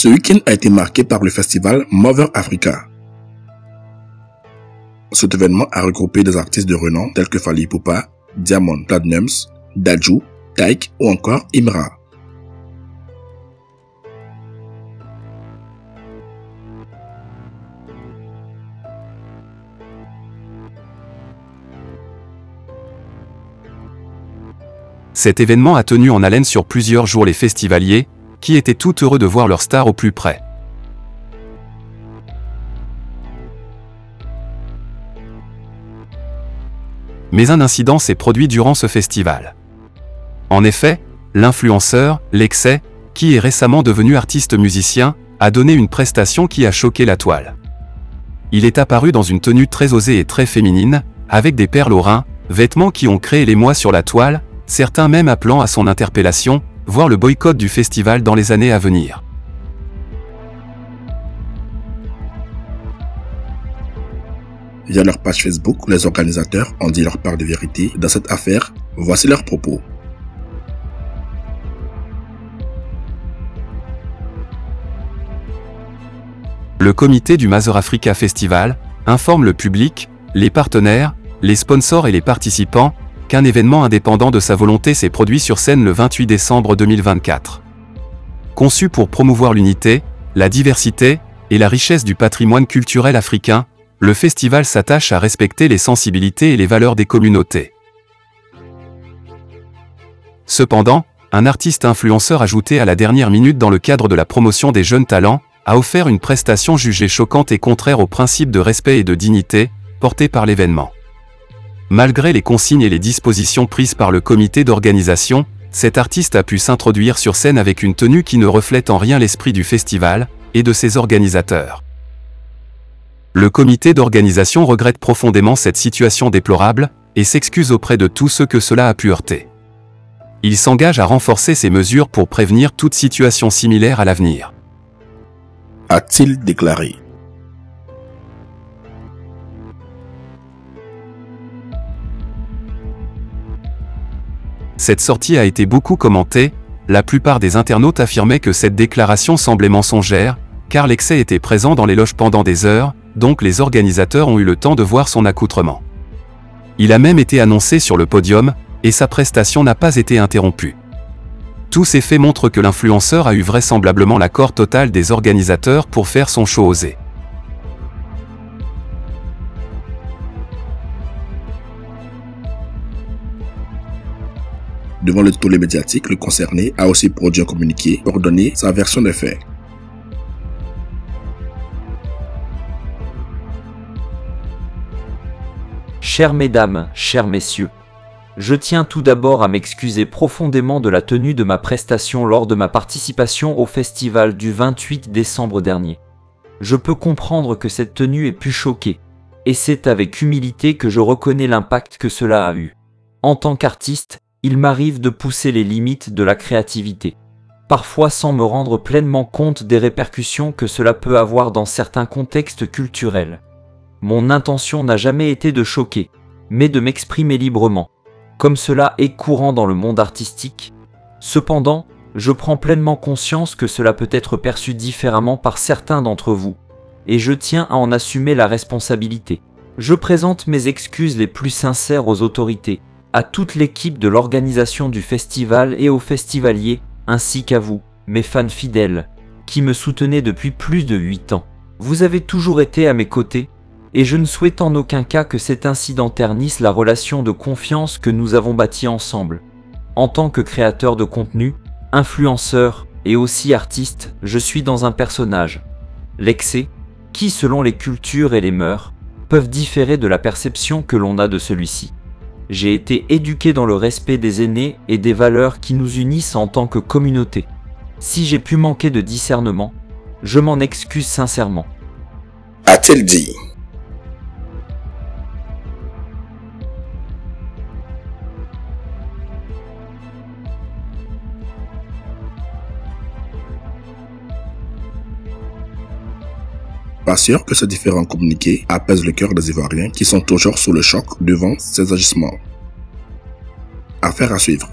Ce week-end a été marqué par le festival Mother Africa. Cet événement a regroupé des artistes de renom tels que Fally Ipupa, Diamond Platnumz, Dadju, Taïk ou encore Imra. Cet événement a tenu en haleine sur plusieurs jours les festivaliers, qui étaient tout heureux de voir leurs stars au plus près. Mais un incident s'est produit durant ce festival. En effet, l'influenceur, Lexay, qui est récemment devenu artiste musicien, a donné une prestation qui a choqué la toile. Il est apparu dans une tenue très osée et très féminine, avec des perles aux reins, vêtements qui ont créé l'émoi sur la toile, certains même appelant à son interpellation, voire le boycott du festival dans les années à venir. Via leur page Facebook, les organisateurs ont dit leur part de vérité dans cette affaire. Voici leurs propos. Le comité du Mother Africa Festival informe le public, les partenaires, les sponsors et les participants qu'un événement indépendant de sa volonté s'est produit sur scène le 28 décembre 2024. Conçu pour promouvoir l'unité, la diversité et la richesse du patrimoine culturel africain, le festival s'attache à respecter les sensibilités et les valeurs des communautés. Cependant, un artiste influenceur ajouté à la dernière minute dans le cadre de la promotion des jeunes talents, a offert une prestation jugée choquante et contraire aux principes de respect et de dignité, portés par l'événement. Malgré les consignes et les dispositions prises par le comité d'organisation, cet artiste a pu s'introduire sur scène avec une tenue qui ne reflète en rien l'esprit du festival et de ses organisateurs. Le comité d'organisation regrette profondément cette situation déplorable et s'excuse auprès de tous ceux que cela a pu heurter. Il s'engage à renforcer ces mesures pour prévenir toute situation similaire à l'avenir. A-t-il déclaré. Cette sortie a été beaucoup commentée, la plupart des internautes affirmaient que cette déclaration semblait mensongère, car Lexay était présent dans les loges pendant des heures, donc les organisateurs ont eu le temps de voir son accoutrement. Il a même été annoncé sur le podium, et sa prestation n'a pas été interrompue. Tous ces faits montrent que l'influenceur a eu vraisemblablement l'accord total des organisateurs pour faire son show osé. Devant le tollé médiatique, le concerné a aussi produit un communiqué pour donner sa version des faits. Chères mesdames, chers messieurs, je tiens tout d'abord à m'excuser profondément de la tenue de ma prestation lors de ma participation au festival du 28 décembre dernier. Je peux comprendre que cette tenue ait pu choquer, et c'est avec humilité que je reconnais l'impact que cela a eu. En tant qu'artiste, il m'arrive de pousser les limites de la créativité, parfois sans me rendre pleinement compte des répercussions que cela peut avoir dans certains contextes culturels. Mon intention n'a jamais été de choquer, mais de m'exprimer librement, comme cela est courant dans le monde artistique. Cependant, je prends pleinement conscience que cela peut être perçu différemment par certains d'entre vous, et je tiens à en assumer la responsabilité. Je présente mes excuses les plus sincères aux autorités, à toute l'équipe de l'organisation du festival et aux festivaliers, ainsi qu'à vous, mes fans fidèles, qui me soutenez depuis plus de 8 ans. Vous avez toujours été à mes côtés, et je ne souhaite en aucun cas que cet incident ternisse la relation de confiance que nous avons bâtie ensemble. En tant que créateur de contenu, influenceur et aussi artiste, je suis dans un personnage, Lexay, qui selon les cultures et les mœurs, peuvent différer de la perception que l'on a de celui-ci. J'ai été éduqué dans le respect des aînés et des valeurs qui nous unissent en tant que communauté. Si j'ai pu manquer de discernement, je m'en excuse sincèrement. A-t-il dit. Pas sûr que ces différents communiqués apaisent le cœur des Ivoiriens qui sont toujours sous le choc devant ces agissements. Affaire à suivre.